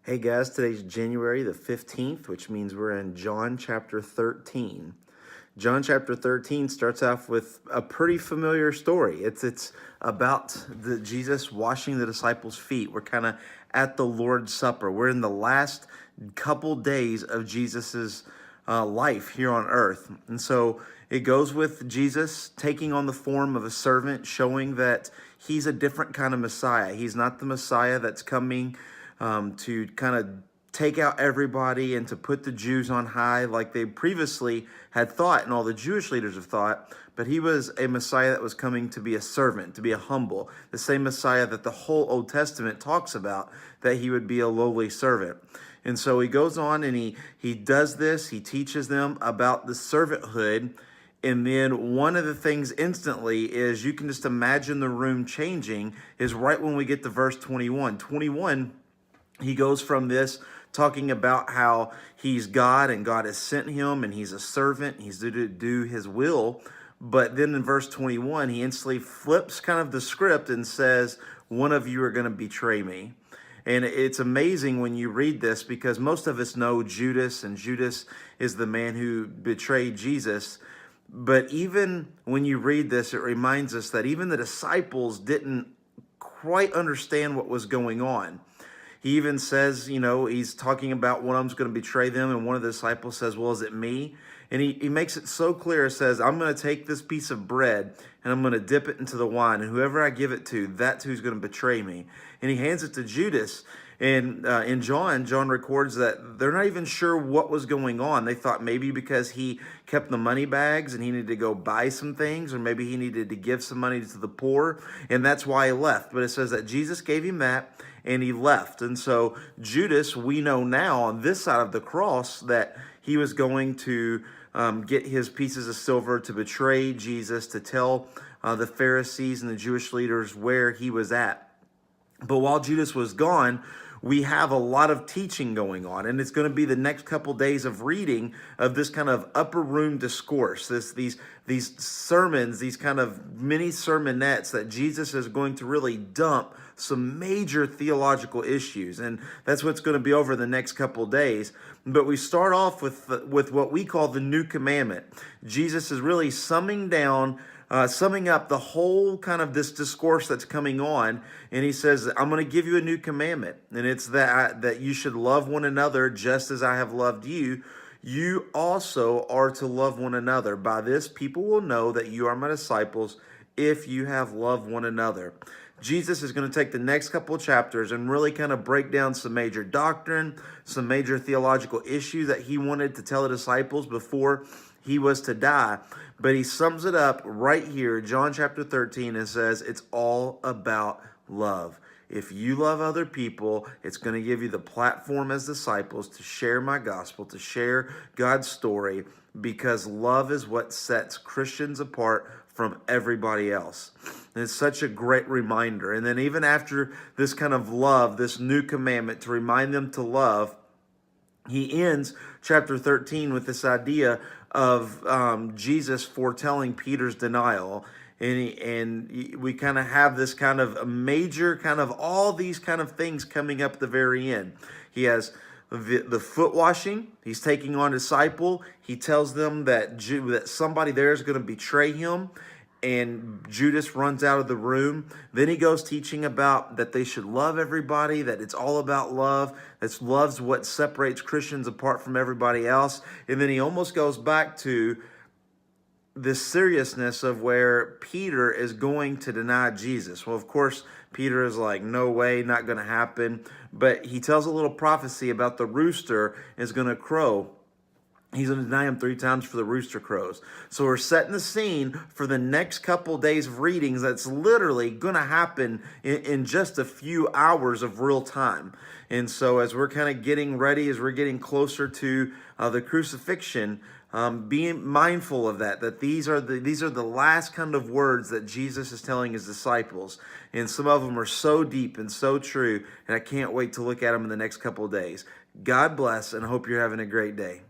Hey guys, today's January the 15th, which means we're in John chapter 13. John chapter 13 starts off with a pretty familiar story. It's about Jesus washing the disciples' feet. We're kind of at the Lord's Supper. We're in the last couple days of Jesus's life here on earth. And so it goes with Jesus taking on the form of a servant, showing that he's a different kind of Messiah. He's not the Messiah that's coming to kind of take out everybody and to put the Jews on high like they previously had thought and all the Jewish leaders have thought. But he was a Messiah that was coming to be a servant, to be a humble, the same Messiah that the whole Old Testament talks about, that he would be a lowly servant. And so he goes on and he does this. He teaches them about the servanthood. And then one of the things instantly is, you can just imagine the room changing, is right when we get to verse 21. 21, he goes from this talking about how he's God and God has sent him and he's a servant, he's to do his will. But then in verse 21, he instantly flips kind of the script and says, one of you are going to betray me. And it's amazing when you read this, because most of us know Judas, and Judas is the man who betrayed Jesus. But even when you read this, it reminds us that even the disciples didn't quite understand what was going on. He even says, he's talking about one of them's going to betray them, and one of the disciples says, well, is it me? And he makes it so clear. It says, I'm going to take this piece of bread and I'm going to dip it into the wine, and whoever I give it to, that's who's going to betray me. And he hands it to Judas. And in John records that they're not even sure what was going on. They thought maybe because he kept the money bags and he needed to go buy some things, or maybe he needed to give some money to the poor, and that's why he left. But it says that Jesus gave him that, and he left. And so Judas, we know now on this side of the cross that he was going to get his pieces of silver to betray Jesus, to tell the Pharisees and the Jewish leaders where he was at. But while Judas was gone, we have a lot of teaching going on, and it's going to be the next couple days of reading of this kind of upper room discourse, these sermons, these kind of mini sermonettes that Jesus is going to really dump some major theological issues, and that's what's going to be over the next couple days. But we start off with what we call the new commandment. Jesus is really summing up the whole kind of this discourse that's coming on. And he says, I'm going to give you a new commandment. And it's that you should love one another just as I have loved you. You also are to love one another. By this, people will know that you are my disciples, if you have loved one another. Jesus is going to take the next couple of chapters and really kind of break down some major doctrine, some major theological issues that he wanted to tell the disciples before he was to die. But he sums it up right here, John chapter 13, and says it's all about love. If you love other people, it's going to give you the platform as disciples to share my gospel, to share God's story, because love is what sets Christians apart from everybody else. And it's such a great reminder. And then even after this kind of love, this new commandment to remind them to love, he ends chapter 13 with this idea of Jesus foretelling Peter's denial. And we kind of have this kind of a major kind of all these kind of things coming up at the very end. He has the foot washing. He's taking on a disciple. He tells them that somebody there is going to betray him, and Judas runs out of the room. Then he goes teaching about that they should love everybody, that it's all about love. That love's what separates Christians apart from everybody else. And then he almost goes back to this seriousness of where Peter is going to deny Jesus. Well, of course, Peter is like, no way, not going to happen. But he tells a little prophecy about the rooster is going to crow. He's going to deny him 3 times for the rooster crows. So we're setting the scene for the next couple days of readings that's literally going to happen in just a few hours of real time. And so as we're kind of getting ready, as we're getting closer to the crucifixion, being mindful of that these are the last kind of words that Jesus is telling his disciples. And some of them are so deep and so true, and I can't wait to look at them in the next couple of days. God bless, and I hope you're having a great day.